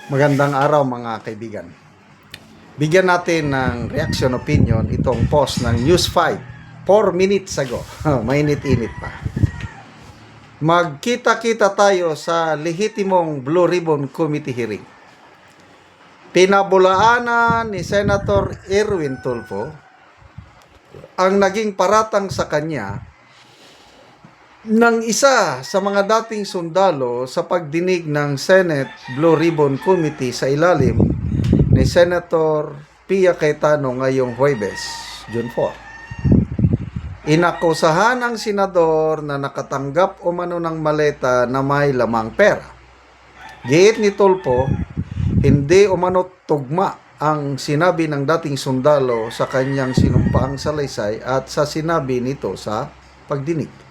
Magandang araw mga kaibigan. Bigyan natin ng reaction opinion itong post ng News 5 4 minutes ago. Mainit-init pa. Magkita-kita tayo sa lehitimong Blue Ribbon Committee hearing. Pinabulaanan ni Senator Erwin Tulfo ang naging paratang sa kanya ng isa sa mga dating sundalo sa pagdinig ng Senate Blue Ribbon Committee sa ilalim ni Senator Pia Cayetano ngayong Huwebes, June 4. Inakusahan ang senador na nakatanggap umano ng maleta na may lamang pera. Giit ni Tulfo, hindi umano tugma ang sinabi ng dating sundalo sa kanyang sinumpaang salaysay at sa sinabi nito sa pagdinig.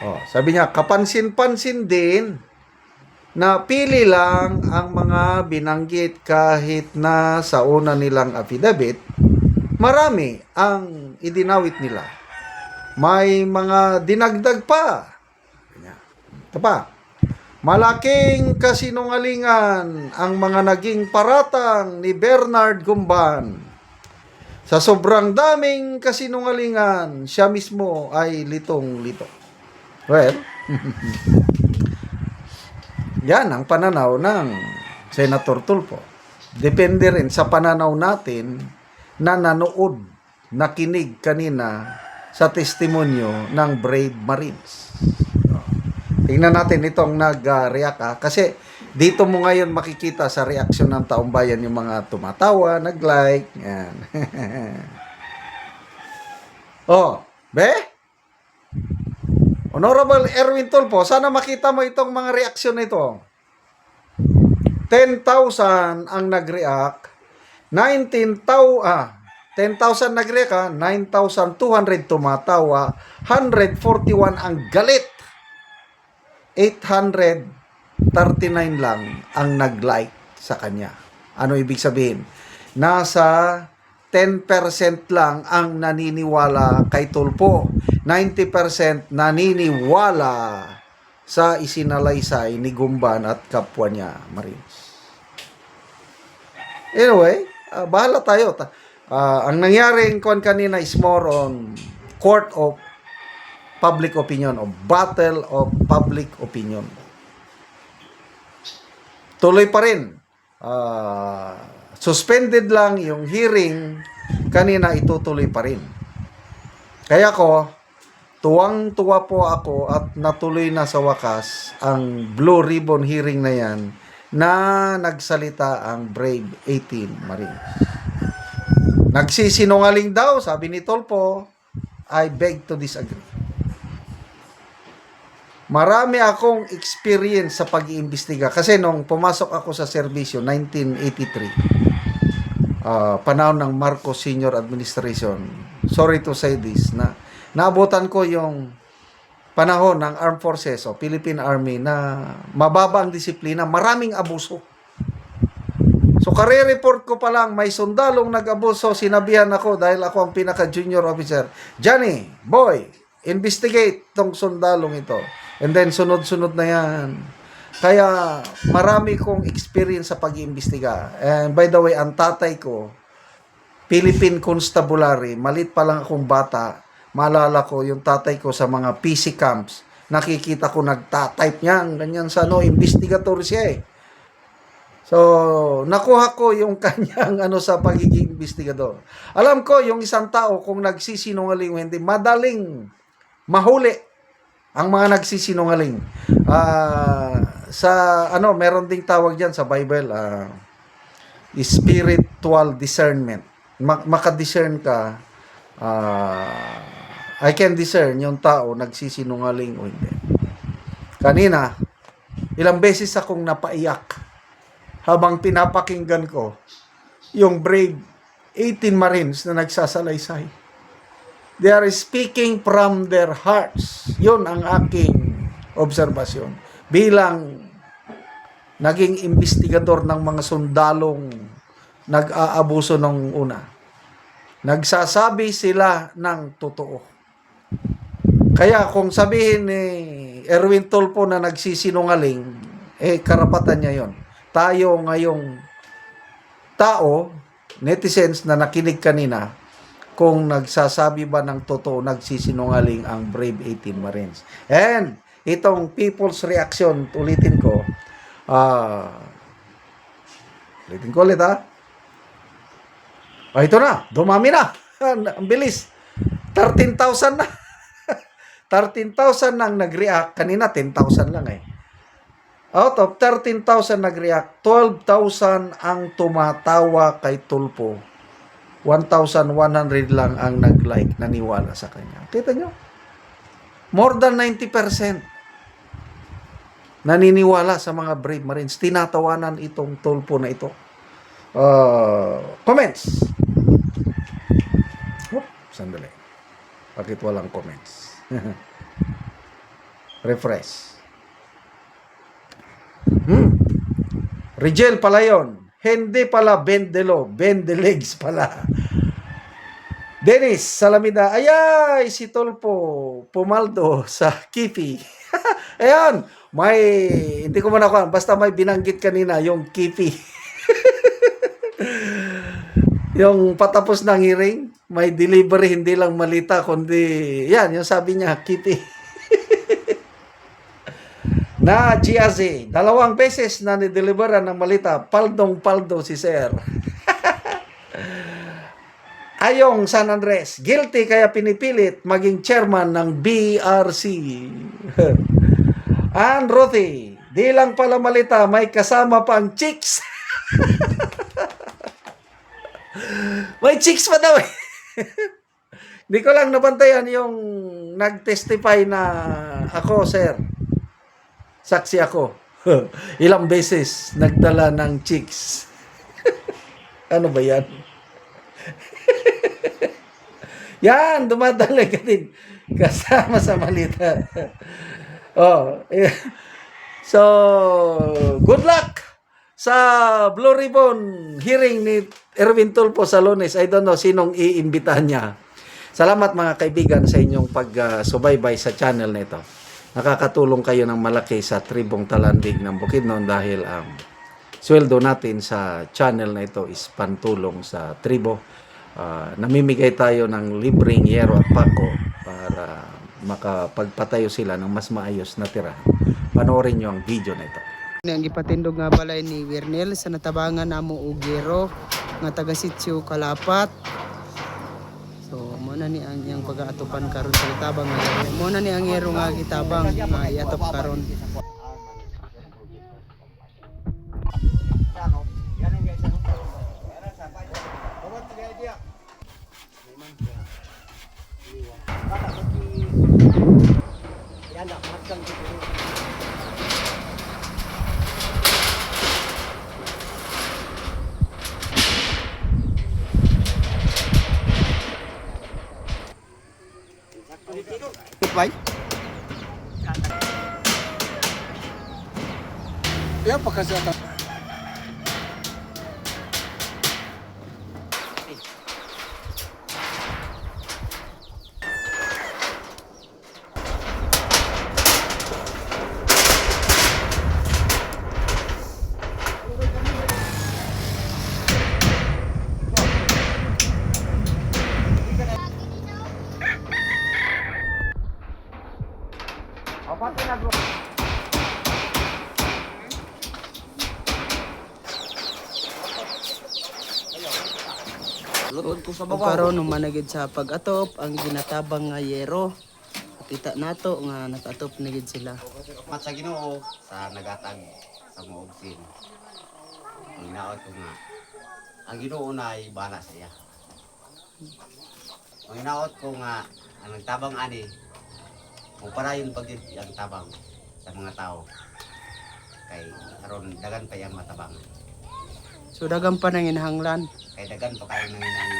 Sabi niya, kapansin-pansin din na pili lang ang mga binanggit kahit na sa una nilang affidavit, marami ang idinawit nila. May mga dinagdag pa. Ito pa, malaking kasinungalingan ang mga naging paratang ni Bernard Gumban. Sa sobrang daming kasinungalingan, siya mismo ay litong-lito. Well, yan ang pananaw ng Senator Tulfo. Depende rin sa pananaw natin na nanood, nakinig kanina sa testimonyo ng Brave Marines. Tingnan natin itong nag-react kasi dito mo ngayon makikita sa reaksyon ng taong bayan yung mga tumatawa, nag-like. Yan. Be? Honorable Erwin Tulfo, sana makita mo itong mga reaksyon nito. 10,000 ang nag-react, 10,000 nag-react, 9,200 tumatawa, 141 ang galit, 839 lang ang nag-like sa kanya. Ano ibig sabihin? Nasa 10% lang ang naniniwala kay Tulfo. 90% naniniwala sa isinalaysay ni Gumban at kapwa niya Marines. Anyway, bahala tayo. Ang nangyaring kanina is more on court of public opinion o battle of public opinion. Tuloy pa rin. Suspended lang yung hearing, kanina itutuloy pa rin. Kaya ko, tuwang-tuwa po ako at natuloy na sa wakas ang Blue Ribbon hearing na yan na nagsalita ang Brave 18 Marines. Nagsisinungaling daw, sabi ni Tulfo, I beg to disagree. Marami akong experience sa pag-iimbestiga kasi nung pumasok ako sa serbisyo 1983, panahon ng Marcos Senior Administration, sorry to say this, na naabutan ko yung panahon ng Armed Forces o Philippine Army na mababa ang disiplina, maraming abuso. So kare-report ko pa lang, may sundalong nag-abuso, sinabihan ako dahil ako ang pinaka-junior officer, Johnny, boy, investigate tong sundalong ito. And then sunod-sunod na yan. Kaya marami kong experience sa pag-iimbestiga. And by the way, ang tatay ko, Philippine Constabulary, malit pa lang akong bata, maalala ko yung tatay ko sa mga PC camps, nakikita ko nagtatype niyan, ganyan sa investigator siya eh. So, nakuha ko yung kanyang sa pagiging investigador. Alam ko, yung isang tao, kung nagsisinungaling o hindi, madaling mahuli ang mga nagsisinungaling. Meron ding tawag diyan sa Bible, spiritual discernment. Maka-discern ka, I can discern yung tao nagsisinungaling o hindi. Kanina, ilang beses akong napaiyak habang pinapakinggan ko yung Brave 18 Marines na nagsasalaysay. They are speaking from their hearts. Yun ang aking obserbasyon. Bilang naging investigador ng mga sundalong nag-aabuso nung una. Nagsasabi sila ng totoo. Kaya kung sabihin ni Erwin Tulfo na nagsisinungaling, karapatan niya yon. tayo ngayong tao, netizens na nakinig kanina, kung nagsasabi ba ng totoo, nagsisinungaling ang Brave 18 Marines. And itong people's reaction, ulitin ko ulit ha. Ito na, dumami na. Ang bilis. 13,000 na. 13,000 nang nag-react. Kanina 10,000 lang eh. Out of 13,000 nag-react, 12,000 ang tumatawa kay Tulfo. 1,100 lang ang nag-like, naniwala sa kanya. Kita nyo? More than 90% naniniwala sa mga Brave Marines. Tinatawanan itong Tulfo na ito. Comments. Sandali. Bakit walang comments? Refresh. Rigel pala yun. Hindi pala Bendelo. Bendelegs pala. Dennis Salamida. Ayay, si Tulfo pumaldo sa Kipi. Ayan. Hindi ko man ako. Basta may binanggit kanina yung Kipi. Yung patapos ng hearing, may delivery, hindi lang malita, kundi, yan, yung sabi niya, Kipi. Na GAZ, 2 beses na nideliveran ng malita, paldong-paldo si Sir. Ayong San Andres, guilty kaya pinipilit maging chairman ng BRC. And Ruthie, di lang pala malita, may kasama pang chicks. May chicks pa daw eh. Di ko lang nabantayan yung nag-testify na ako, sir. Saksi ako. Ilang beses nagdala ng chicks. Ano ba yan? Yan, dumadala ka din. Kasama sa malita. So, good luck sa Blue Ribbon hearing ni Erwin Tulfo sa Lunes. I don't know sinong iimbitahan niya. Salamat mga kaibigan sa inyong pag-subaybay sa channel nito. Nakakatulong kayo ng malaki sa Tribong Talandig ng Bukidnon dahil ang sweldo natin sa channel na ito is pantulong sa tribo. Namimigay tayo ng libreng yero at pako para makapagpatayo sila ng mas maayos na tirahan. Panoorin nyo ang video na ito. Ang ipatindog nga balay ni Wernel sa natabangan namo og yero nga taga Sitio Kalapat. So mo na ni ang iyang pag-aatupan karon sa gitabang nga mo na ni ang yero nga gitabang nga iatop karon. Bay? Ya pakasata. O karon managid sa pag-atop ang ginatabang nga yero. Kita nato nga nakatop na gid sila. Mat sa Ginoo sa nagatag sa maugsin. Ang inaot ko nga ang Ginoo na ay bana sa iya. Ang inaot ko nga ang tabang ani kung parayon pag ang tabang sa mga tao kay karon dagan pa yang matabang. So dagan pa nang inahanglan. Kay dagan pa kayo nang inang.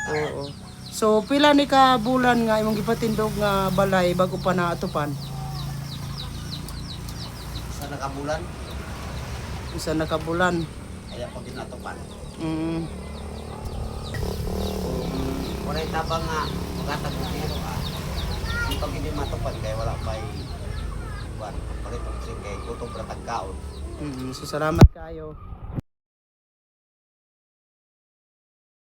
Oo. So pila ni ka bulan nga imong gipatindog nga balay bago pa naatupan? Sa nakabulan Isa na ka bulan. kaya pag ginatupan. Wala tabang nga magatag mo dito ka. Di pag hindi matupan kay wala pa'y buwan. Palitong sing kay gutom ra tagkaon. So salamat kayo.